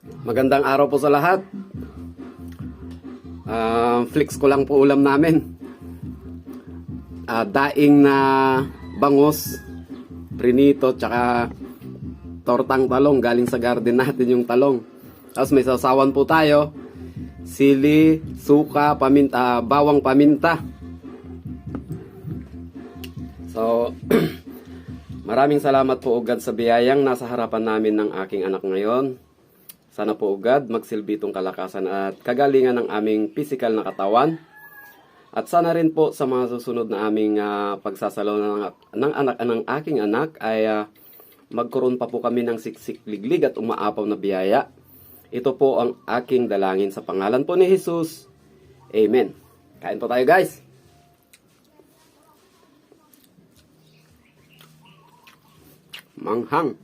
Magandang araw po sa lahat. Flex ko lang po ulam namin. Daing na bangus, prinito, tsaka tortang talong. Galing sa garden natin yung talong. Tapos may sasawan po tayo. Sili, suka, paminta, bawang paminta. So, maraming salamat po ugad sa biyayang nasa harapan namin ng aking anak ngayon. Sana po ugad magsilbi itong kalakasan at kagalingan ng aming physical na katawan. At sana rin po sa mga susunod na aming pagsasalaw ng aking anak ay magkaroon pa po kami ng siksik liglig at umaapaw na biyaya. Ito po ang aking dalangin sa pangalan po ni Jesus. Amen. Kain po tayo, guys. Manghang.